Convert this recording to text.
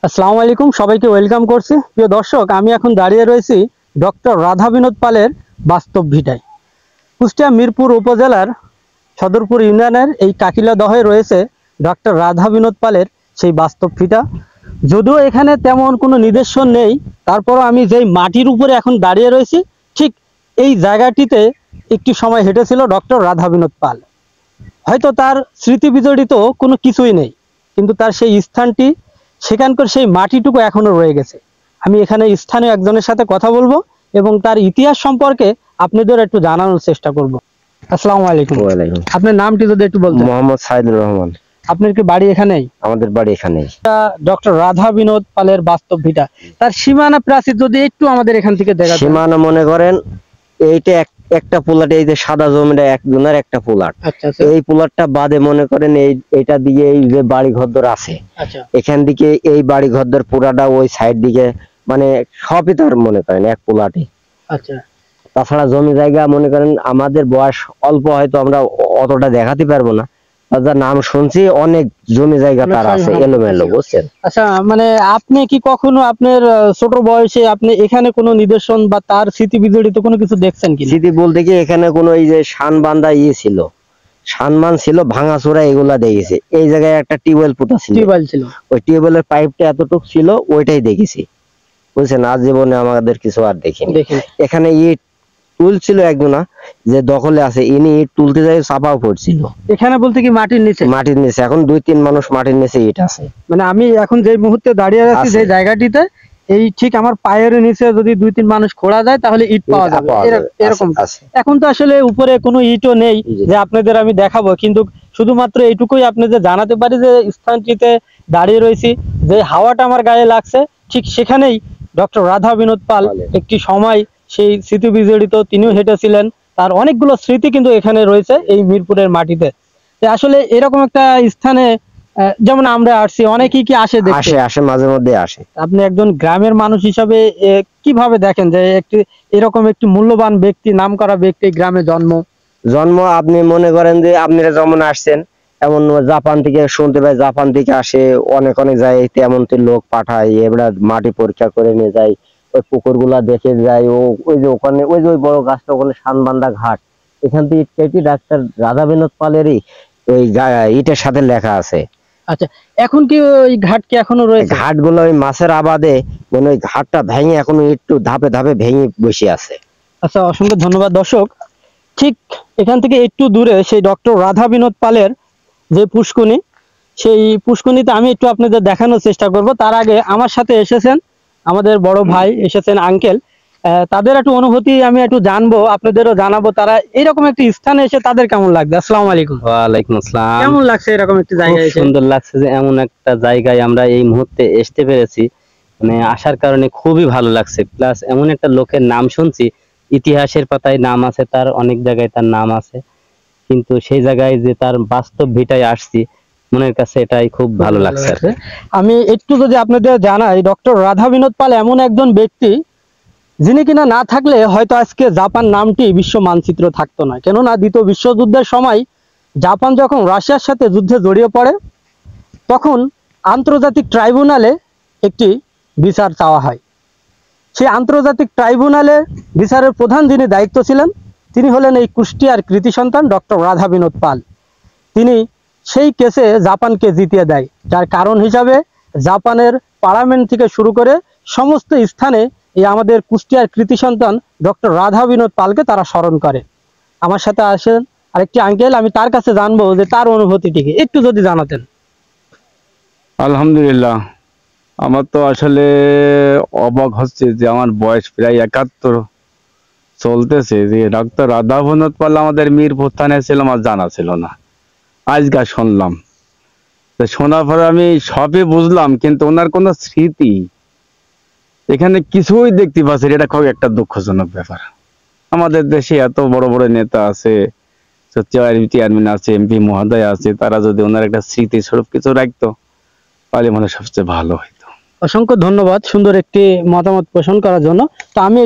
আসসালামু আলাইকুম, সবাইকে ওয়েলকাম করছি। প্রিয় দর্শক, আমি এখন দাঁড়িয়ে রয়েছি ডক্টর রাধা বিনোদ পালের বাস্তব ভিটায়। কুষ্টিয়া মিরপুর উপজেলার সদরপুর ইউনিয়নের এই কাকিলা দহে রয়েছে ডক্টর রাধা বিনোদ পালের সেই বাস্তব ভিটা। যদিও এখানে তেমন কোনো নিদর্শন নেই, তারপরও আমি যেই মাটির উপরে এখন দাঁড়িয়ে রয়েছি, ঠিক এই জায়গাটিতে একটি সময় হেঁটেছিল ডক্টর রাধা বিনোদ পাল। হয়তো তার স্মৃতি বিজড়িত কোনো কিছুই নেই, কিন্তু তার সেই স্থানটি, সেখানকার সেই মাটিটুকু এখনো রয়ে গেছে। আমি এখানে স্থানীয় একজনের সাথে কথা বলবো এবং তার ইতিহাস সম্পর্কে আপনাদের একটু জানানোর চেষ্টা করব। আসসালামু আলাইকুম। ওয়ালাইকুম। আপনার নামটি যদি একটু বলতেন। মোহাম্মদ সাইদুর রহমান। আপনার কি বাড়ি এখানেই? আমাদের বাড়ি এখানেই। ডক্টর রাধা বিনোদ পালের বাস্তব ভিটা, তার সীমানা প্রাচীর যদি একটু আমাদের এখান থেকে দেখা যায়। সীমানা মনে করেন এইটা একটা পুলাট, এই যে সাদা জমিটা একজনের একটা পুলাট। আচ্ছা, এই পুলাটটা বাদে মনে করেন এইটা দিকে এই যে বাড়ি ঘরদর আছে, আচ্ছা, এখান দিকে এই বাড়ি ঘরদর পুরাটা ওই সাইড দিকে, মানে সবই তার মনে করেন এক পুলাটে। আচ্ছা। তাছাড়া জমি জায়গা মনে করেন আমাদের বয়স অল্প, হয়তো আমরা অতটা দেখাতে পারবো না। যার নাম শুনছি অনেক জমি জায়গা তার আছে এলোমেলো, বুঝছেন। আচ্ছা, মানে আপনি কি কখনো আপনার ছোট বয়সে আপনি এখানে কোনো নিদর্শন বা তার স্মৃতি বিজড়িত কোনো কিছু দেখছেন কি? স্মৃতি বলতে কি এখানে কোনো এই যে শান বান্ধা ছিল, সানমান ছিল, ভাঙাচোরা এগুলা দেখেছি। এই জায়গায় একটা টিউবওয়েল পোতা ছিল, ওই টিউবওয়েলের পাইপটা এতটুকু ছিল, ওইটাই দেখেছি, বুঝছেন। আজ জীবনে আমাদের কিছু আর দেখিনি। এখানে ইট তুলছিল একজনা, যে দখলে আছে, ইনি ইট তুলতে যাই চাপাও পড়ছিল। এখানে বলতে কি মাটির নিচে? মাটির নিচে এখন 2-3 মানুষ মাটির নিচে ইট আছে। মানে আমি এখন যে মুহূর্তে দাঁড়িয়ে আছি যে জায়গাটিতে, এই ঠিক আমার পায়ের নিচে যদি 2-3 মানুষ খোঁড়া যায় তাহলে ইট পাওয়া যাবে, এরকম। এখন তো আসলে উপরে কোনো ইটও নেই যে আপনাদের আমি দেখাবো, কিন্তু শুধুমাত্র এইটুকুই আপনাদের জানাতে পারি যে স্থানটিতে দাঁড়িয়ে রয়েছি, যে হাওয়াটা আমার গায়ে লাগছে, ঠিক সেখানেই ডক্টর রাধা বিনোদ পাল একটি সময় সেই স্মৃতি বিজড়িত তিনিও হেঁটেছিলেন। তার অনেকগুলো স্মৃতি কিন্তু এখানে রয়েছে এই মিরপুরের মাটিতে। আসলে এরকম একটা স্থানে যেমন আমরা আসছি, অনেকেই কি আসে দেখতে? আসে মাঝে মধ্যে আসে। আপনি একজন গ্রামের মানুষ হিসাবে কিভাবে দেখেন যে একটি এরকম একটি মূল্যবান ব্যক্তি, নামকরা ব্যক্তি গ্রামে জন্ম? আপনি মনে করেন যে আপনারা যেমন আসছেন, এমন জাপান থেকে শুনতে পাই, জাপান থেকে আসে অনেক জায়গায়, তেমন লোক পাঠায়, এবার মাটি পরীক্ষা করে নিয়ে যায়, ওই পুকুর গুলা দেখে যায়। ওই যে ওখানে ওই যে ওই বড় গাছটা, ওখানে শানবান্ধা ঘাট, এখান থেকে কেটে ডাক্তার রাধা বিনোদ পালেরই ওই ইটের সাথে লেখা আছে। আচ্ছা, এখন কি ওই ঘাট কি এখনো রয়েছে? ঘাট গুলো ওই মাছের আবাদে, মানে ওই ঘাটটা ভেঙে এখনো একটু ধাপে ধাপে ভেঙে বসে আছে। আচ্ছা, অসংখ্য ধন্যবাদ। দর্শক, ঠিক এখান থেকে একটু দূরে সেই ডক্টর রাধা বিনোদ পালের যে পুষ্কুনি, সেই পুষ্কুনিতে আমি একটু আপনাদের দেখানোর চেষ্টা করব। তার আগে আমার সাথে এসেছেন আমাদের বড় ভাই, এসেছেন আঙ্কেল। তাদের একটু অনুভূতি আমি একটু জানবো, আপনাদেরও জানাবো তারা এরকম একটি স্থানে এসে তাদের কেমন লাগছে। আসসালামু আলাইকুম। ওয়ালাইকুম আসসালাম। কেমন লাগছে এরকম একটি জায়গায় এসে? সুন্দর লাগছে যে এমন একটা জায়গায় আমরা এই মুহূর্তে আসতে পেরেছি, মানে আসার কারণে খুবই ভালো লাগছে। প্লাস এমন একটা লোকের নাম শুনছি, ইতিহাসের পাতায় নাম আছে তার, অনেক জায়গায় তার নাম আছে, কিন্তু সেই জায়গায় যে তার বাস্তব ভিটায় আসছি, মনের কাছে এটাই খুব ভালো লাগছে। আমি একটু যদি আপনাদের জানাই, ডক্টর রাধা বিনোদ পাল এমন একজন ব্যক্তি যিনি কিনা না থাকলে হয়তো আজকে জাপান নামটি বিশ্ব মানচিত্র থাকতো না। কেননা দ্বিতীয় বিশ্বযুদ্ধের সময় জাপান যখন রাশিয়ার সাথে যুদ্ধে জড়িয়ে পড়ে, তখন আন্তর্জাতিক ট্রাইব্যুনালে একটি বিচার চাওয়া হয়। সেই আন্তর্জাতিক ট্রাইব্যুনালে বিচারের প্রধান যিনি দায়িত্ব ছিলেন, তিনি হলেন এই কুষ্টিয়ার কৃতি সন্তান ডক্টর রাধা বিনোদ পাল। তিনি সেই কেসে জাপানকে জিতিয়ে দেয়, যার কারণ হিসাবে জাপানের পার্লামেন্ট থেকে শুরু করে সমস্ত স্থানে এই আমাদের কুষ্টিয়ার কৃতি সন্তান ডক্টর রাধা বিনোদ পালকে তারা স্মরণ করে। আমার সাথে আসেন আরেকটি আঙ্কেল, আমি তার কাছে জানবো যে তার অনুভূতিটিকে একটু যদি জানাতেন। আলহামদুলিল্লাহ, আমার তো আসলে অবাক হচ্ছে যে আমার বয়স প্রায় 71 চলতেছে, যে ডক্টর রাধা বিনোদ পাল আমাদের মিরপুর থানায় ছিল, আমার জানা ছিল না, আজকাল শুনলাম। তো শোনার পরে আমি সবই বুঝলাম, কিন্তু ওনার কোনো স্মৃতি এখানে কিছুই দেখতে পাচ্ছি, এটা খুব একটা দুঃখজনক ব্যাপার। আমাদের দেশে এত বড় বড় নেতা আছে, চেয়ারম্যান আছে, এমপি মহোদয় আছে, তারা যদি ওনার একটা স্মৃতি স্বরূপ কিছু রাখতো তাহলে মনে সবচেয়ে ভালো হইতো। অসংখ্য ধন্যবাদ সুন্দর একটি মতামত পোষণ করার জন্য। তো আমি